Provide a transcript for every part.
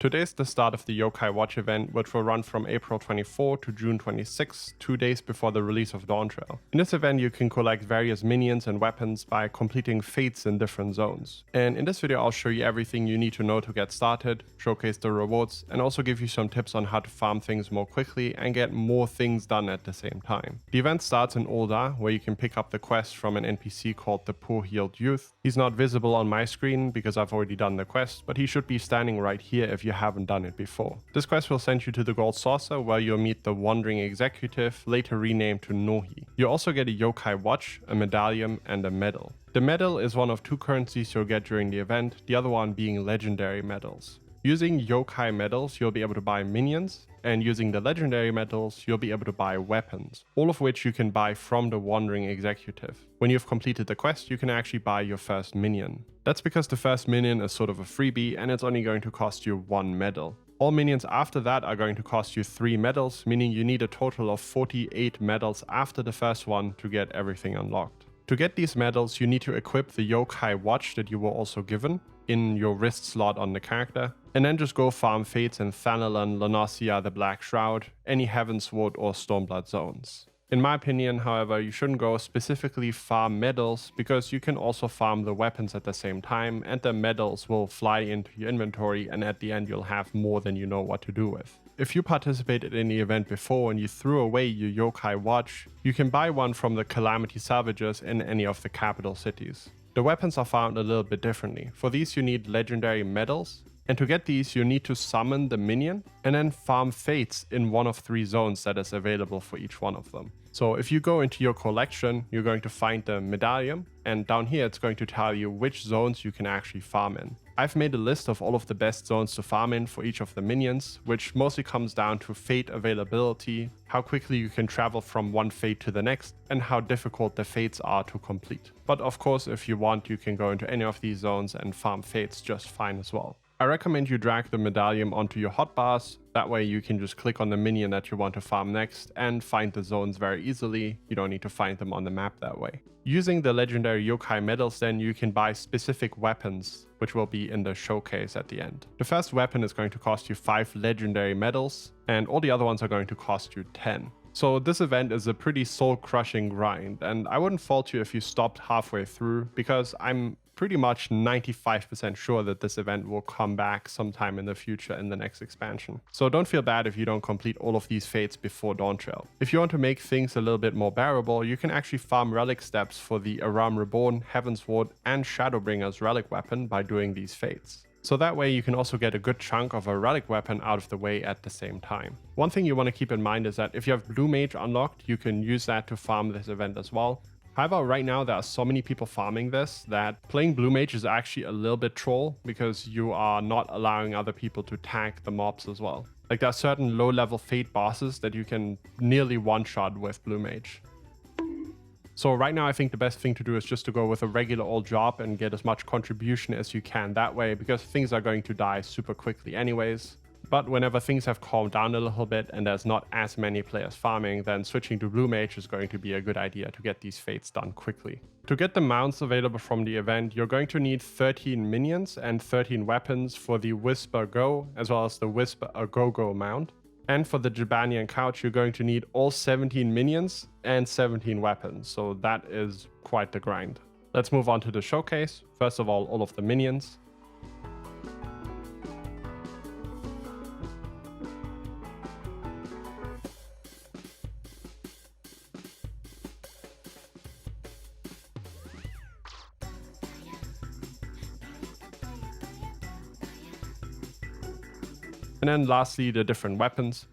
Today is the start of the Yokai Watch event, which will run from April 24 to June 26, 2 days before the release of Dawntrail. In this event, you can collect various minions and weapons by completing fates in different zones. And in this video, I'll show you everything you need to know to get started, showcase the rewards, and also give you some tips on how to farm things more quickly and get more things done at the same time. The event starts in Ul'dah, where you can pick up the quest from an NPC called the Poor Healed Youth. He's not visible on my screen because I've already done the quest, but he should be standing right here if you haven't done it before. This quest will send you to the Gold Saucer, where you'll meet the Wandering Executive, later renamed to Nohi. You also get a Yokai Watch, a medallion, and a medal. The medal is one of 2 currencies you'll get during the event, the other one being legendary medals. Using Yokai medals, you'll be able to buy minions, and using the legendary medals, you'll be able to buy weapons, all of which you can buy from the Wandering Executive. When you've completed the quest, you can actually buy your first minion. That's because the first minion is sort of a freebie and it's only going to cost you 1 medal. All minions after that are going to cost you 3 medals, meaning you need a total of 48 medals after the first one to get everything unlocked. To get these medals, you need to equip the Yokai Watch that you were also given in your wrist slot on the character, and then just go farm fates in Thanalan, La Noscea, the Black Shroud, any Heavensward or Stormblood zones. In my opinion, however, you shouldn't go specifically farm medals because you can also farm the weapons at the same time, and the medals will fly into your inventory, and at the end you'll have more than you know what to do with. If you participated in the event before and you threw away your Yokai Watch, you can buy one from the Calamity Salvagers in any of the capital cities. The weapons are found a little bit differently. For these you need legendary medals, and to get these you need to summon the minion and then farm fates in one of 3 zones that is available for each one of them. So if you go into your collection, you're going to find the medallion, and down here it's going to tell you which zones you can actually farm in. I've made a list of all of the best zones to farm in for each of the minions, which mostly comes down to fate availability, how quickly you can travel from one fate to the next, and how difficult the fates are to complete. But of course, if you want, you can go into any of these zones and farm fates just fine as well. I recommend you drag the medallion onto your hotbars, that way you can just click on the minion that you want to farm next and find the zones very easily. You don't need to find them on the map that way. Using the legendary Yokai medals then, you can buy specific weapons, which will be in the showcase at the end. The first weapon is going to cost you 5 legendary medals, and all the other ones are going to cost you 10. So this event is a pretty soul-crushing grind, and I wouldn't fault you if you stopped halfway through, because I'm pretty much 95% sure that this event will come back sometime in the future in the next expansion. So don't feel bad if you don't complete all of these fates before Dawntrail. If you want to make things a little bit more bearable, you can actually farm relic steps for the Aram Reborn, Heavensward, and Shadowbringer's relic weapon by doing these fates. So that way you can also get a good chunk of a relic weapon out of the way at the same time. One thing you want to keep in mind is that if you have Blue Mage unlocked, you can use that to farm this event as well. However, right now there are so many people farming this that playing Blue Mage is actually a little bit troll because you are not allowing other people to tag the mobs as well. Like, there are certain low-level fate bosses that you can nearly one-shot with Blue Mage. So right now I think the best thing to do is just to go with a regular old job and get as much contribution as you can that way, because things are going to die super quickly anyways. But whenever things have calmed down a little bit and there's not as many players farming, then switching to Blue Mage is going to be a good idea to get these fates done quickly. To get the mounts available from the event, you're going to need 13 minions and 13 weapons for the Whisper Go, as well as the Whisper Go mount. And for the Jabanian Couch, you're going to need all 17 minions and 17 weapons, so that is quite the grind. Let's move on to the showcase. First of all of the minions. And then lastly, the different weapons.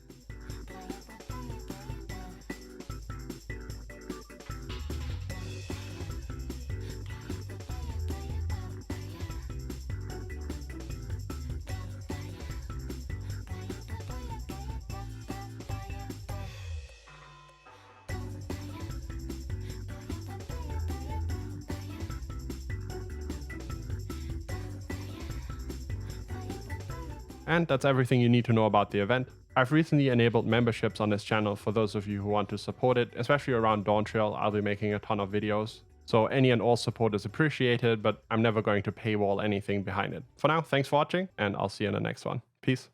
And that's everything you need to know about the event. I've recently enabled memberships on this channel for those of you who want to support it, especially around Dawntrail. I'll be making a ton of videos. So any and all support is appreciated, but I'm never going to paywall anything behind it. For now, thanks for watching, and I'll see you in the next one. Peace.